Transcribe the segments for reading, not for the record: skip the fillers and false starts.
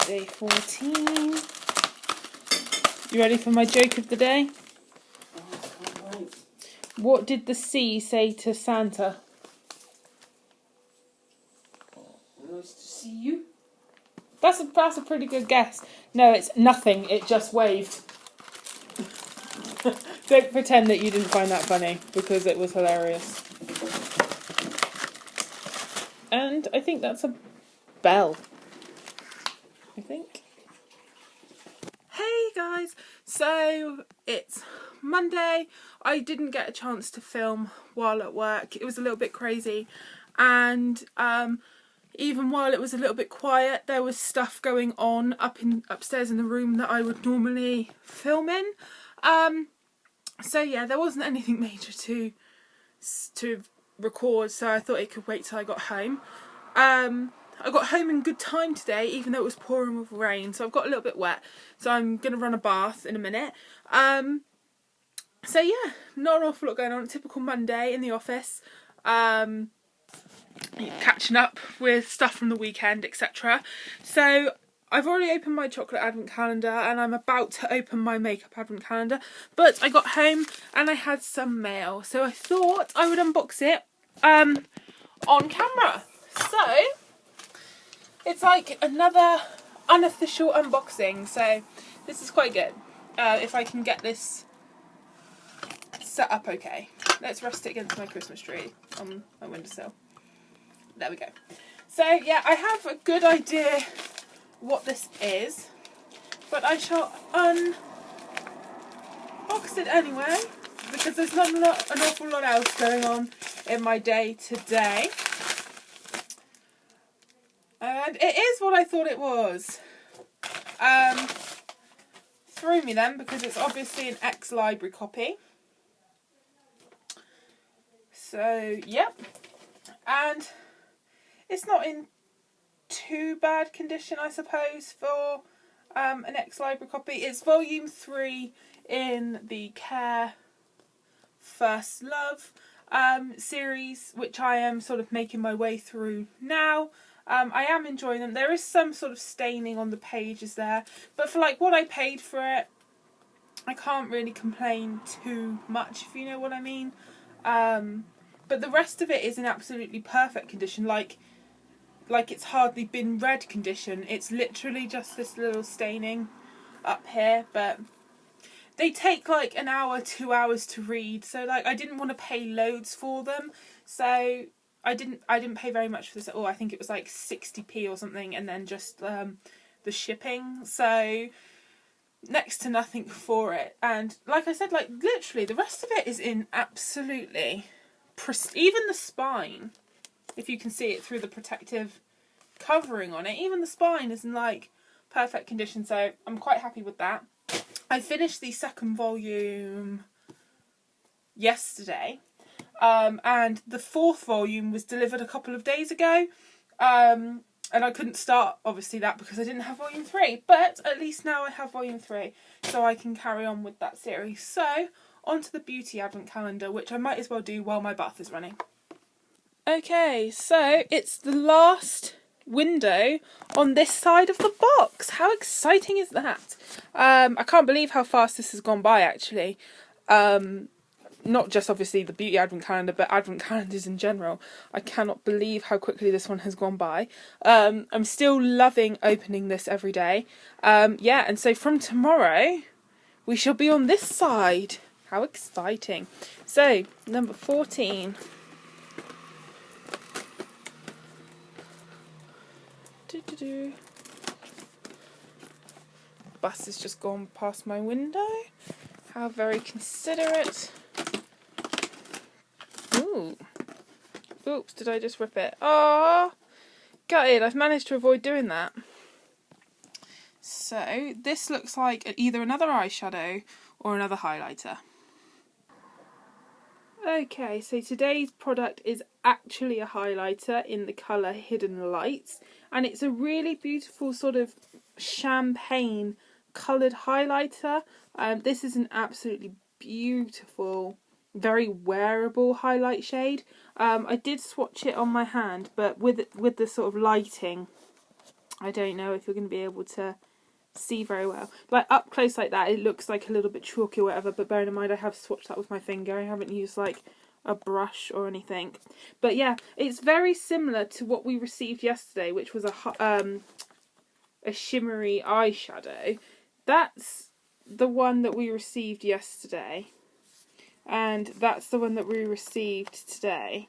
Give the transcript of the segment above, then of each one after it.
Day 14. You ready for my joke of the day? Oh, I can't wait. What did the sea say to Santa? Nice to see you. That's a pretty good guess. No, it's nothing. It just waved. Don't pretend that you didn't find that funny, because it was hilarious. And I think that's a bell. I think. Hey guys, so it's Monday. I didn't get a chance to film while at work. It was a little bit crazy, and even while it was a little bit quiet, there was stuff going on upstairs in the room that I would normally film in. So yeah, there wasn't anything major to record, so I thought it could wait till I got home. I got home in good time today, even though it was pouring with rain, so I've got a little bit wet. So I'm going to run a bath in a minute. So yeah, not an awful lot going on. Typical Monday in the office. Catching up with stuff from the weekend, etc. So I've already opened my chocolate advent calendar and I'm about to open my makeup advent calendar. But I got home and I had some mail, so I thought I would unbox it on camera. So it's like another unofficial unboxing, so this is quite good. If I can get this set up okay. Let's rest it against my Christmas tree on my windowsill. There we go. So yeah, I have a good idea what this is, but I shall unbox it anyway, because there's not an awful lot else going on in my day today. And it is what I thought it was. Threw me then, because it's obviously an ex-library copy. So, yep. And it's not in too bad condition, I suppose, for an ex-library copy. It's volume 3 in the Care First Love series, which I am sort of making my way through now. I am enjoying them. There is some sort of staining on the pages there, but for like what I paid for it, I can't really complain too much, if you know what I mean. But the rest of it is in absolutely perfect condition, like it's hardly been read condition. It's literally just this little staining up here, but they take like an hour, 2 hours to read, so like I didn't want to pay loads for them, so I didn't pay very much for this at all. I think it was like 60p or something, and then just the shipping, so next to nothing for it. And like I said, like literally the rest of it is in absolutely even the spine, if you can see it through the protective covering on it, even the spine is in like perfect condition, so I'm quite happy with that. I finished the second volume yesterday, and the fourth volume was delivered a couple of days ago, and I couldn't start obviously that because I didn't have volume 3, but at least now I have volume 3, so I can carry on with that series. So on to the beauty advent calendar, which I might as well do while my bath is running. Okay, so it's the last window on this side of the box. How exciting is that? I can't believe how fast this has gone by, actually. Not just obviously the beauty advent calendar, but advent calendars in general. I cannot believe how quickly this one has gone by. I'm still loving opening this every day. Yeah, and so from tomorrow we shall be on this side. How exciting. So, number 14. Bus has just gone past my window. How very considerate. Ooh. Oops, did I just rip it? Oh, gutted. I've managed to avoid doing that. So, this looks like either another eyeshadow or another highlighter. Okay, so today's product is actually a highlighter in the colour Hidden Lights, and it's a really beautiful sort of champagne coloured highlighter. This is an absolutely beautiful, very wearable highlight shade. I did swatch it on my hand, but with the sort of lighting, I don't know if you're going to be able to see very well. Like up close like that, it looks like a little bit chalky or whatever, but bearing in mind I have swatched that with my finger. I haven't used like a brush or anything. But yeah, it's very similar to what we received yesterday, which was a shimmery eyeshadow. That's the one that we received yesterday, and that's the one that we received today.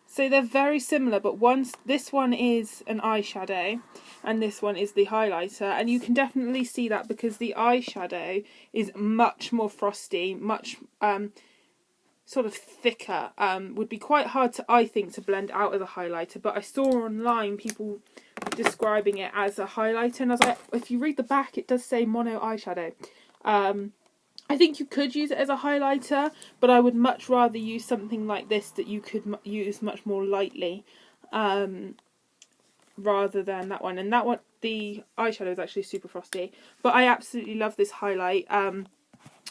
So they're very similar, but this one is an eyeshadow and this one is the highlighter, and you can definitely see that because the eyeshadow is much more frosty, much sort of thicker. Would be quite hard to, I think, to blend out as a highlighter, but I saw online people describing it as a highlighter, and I was like, if you read the back, it does say mono eyeshadow. I think you could use it as a highlighter, but I would much rather use something like this that you could use much more lightly, rather than that one. And that one, the eyeshadow is actually super frosty, but I absolutely love this highlight. I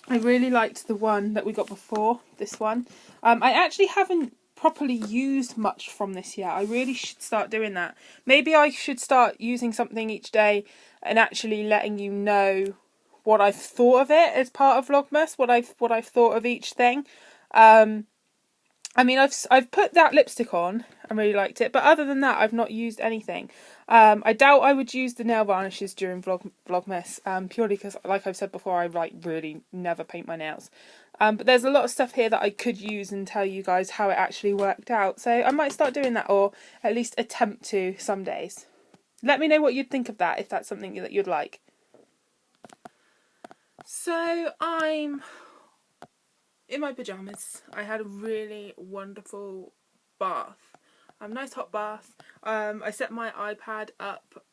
really liked the one that we got before, this one. I actually haven't properly used much from this yet. I really should start doing that. Maybe I should start using something each day and actually letting you know what I've thought of it as part of Vlogmas, what I've thought of each thing. I mean, I've put that lipstick on and really liked it, but other than that, I've not used anything. I doubt I would use the nail varnishes during Vlogmas, purely because, like I've said before, I really never paint my nails. But there's a lot of stuff here that I could use and tell you guys how it actually worked out. So I might start doing that, or at least attempt to some days. Let me know what you'd think of that, if that's something that you'd like. So I'm in my pyjamas. I had a really wonderful bath. Nice hot bath. I set my iPad up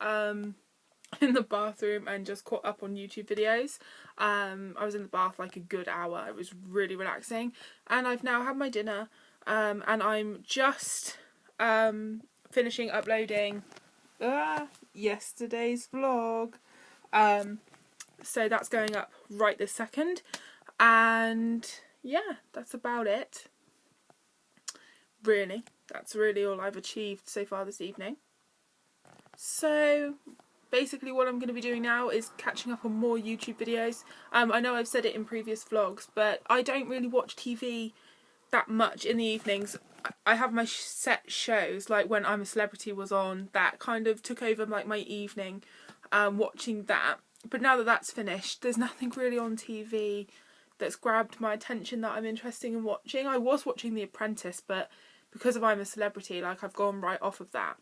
in the bathroom and just caught up on YouTube videos. I was in the bath like a good hour. It was really relaxing. And I've now had my dinner, and I'm just finishing uploading yesterday's vlog. So that's going up right this second, and yeah, that's about it. Really, that's really all I've achieved so far this evening. So basically what I'm going to be doing now is catching up on more YouTube videos. I know I've said it in previous vlogs, but I don't really watch TV that much in the evenings. I have my set shows, like when I'm a Celebrity was on, that kind of took over like my evening, watching that. But now that that's finished, there's nothing really on TV that's grabbed my attention that I'm interested in watching. I was watching The Apprentice, but because of I'm a Celebrity, like I've gone right off of that.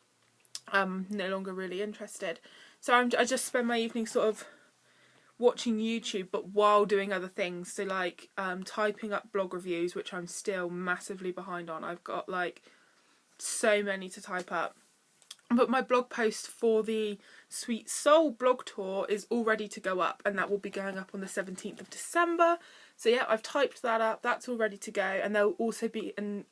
I'm no longer really interested. So I just spend my evening sort of watching YouTube, but while doing other things. So like typing up blog reviews, which I'm still massively behind on. I've got like so many to type up. But my blog post for the Sweet Soul blog tour is all ready to go up, and that will be going up on the 17th of December. So yeah, I've typed that up. That's all ready to go, and there'll also be an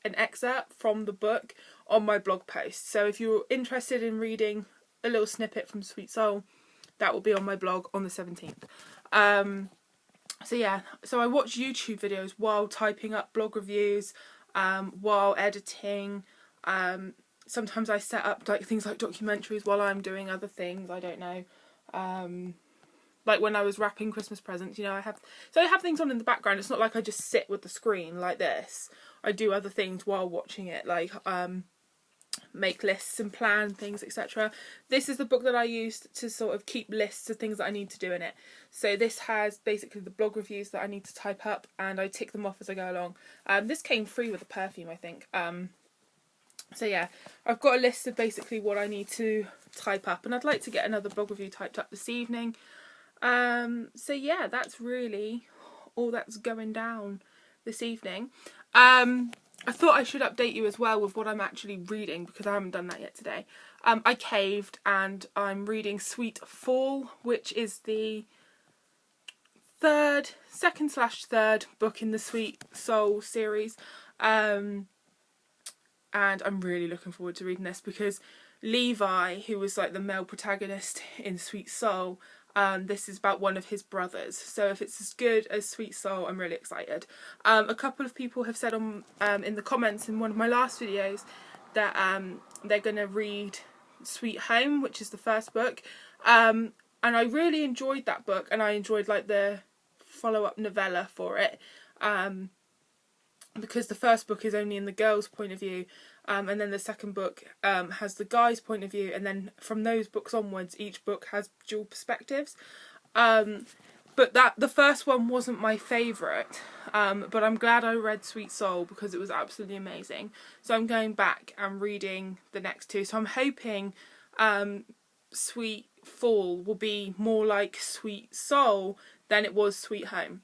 excerpt from the book on my blog post. So if you're interested in reading a little snippet from Sweet Soul, that will be on my blog on the 17th. So yeah, so I watch YouTube videos while typing up blog reviews, while editing. Sometimes I set up like things like documentaries while I'm doing other things. I don't know. Like when I was wrapping Christmas presents, you know, I have things on in the background. It's not like I just sit with the screen like this. I do other things while watching it, like make lists and plan things, etc. This is the book that I used to sort of keep lists of things that I need to do in it. So this has basically the blog reviews that I need to type up, and I tick them off as I go along. This came free with a perfume, I think. So yeah, I've got a list of basically what I need to type up, and I'd like to get another blog review typed up this evening. So yeah, that's really all that's going down this evening. I thought I should update you as well with what I'm actually reading, because I haven't done that yet today. I caved, and I'm reading Sweet Fall, which is the second/third book in the Sweet Soul series. And I'm really looking forward to reading this, because Levi, who was like the male protagonist in Sweet Soul, this is about one of his brothers. So if it's as good as Sweet Soul, I'm really excited. A couple of people have said on in the comments in one of my last videos that they're going to read Sweet Home, which is the first book. And I really enjoyed that book, and I enjoyed like the follow-up novella for it. Because the first book is only in the girl's point of view, and then the second book has the guy's point of view, and then from those books onwards, each book has dual perspectives. But the first one wasn't my favourite, but I'm glad I read Sweet Soul because it was absolutely amazing. So I'm going back and reading the next two. So I'm hoping Sweet Fall will be more like Sweet Soul than it was Sweet Home.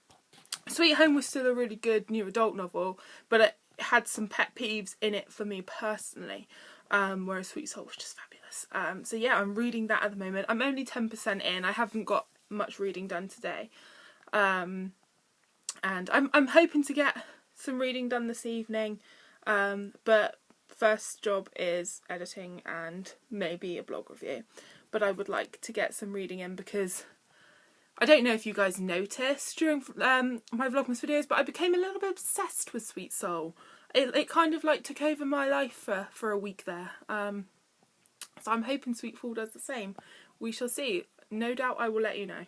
Sweet Home was still a really good new adult novel, but it had some pet peeves in it for me personally, whereas Sweet Soul was just fabulous. So yeah, I'm reading that at the moment. I'm only 10% in. I haven't got much reading done today, and I'm hoping to get some reading done this evening, but first job is editing and maybe a blog review. But I would like to get some reading in because I don't know if you guys noticed during my Vlogmas videos, but I became a little bit obsessed with Sweet Soul. It kind of like took over my life for a week there. So I'm hoping Sweet Fall does the same. We shall see. No doubt I will let you know.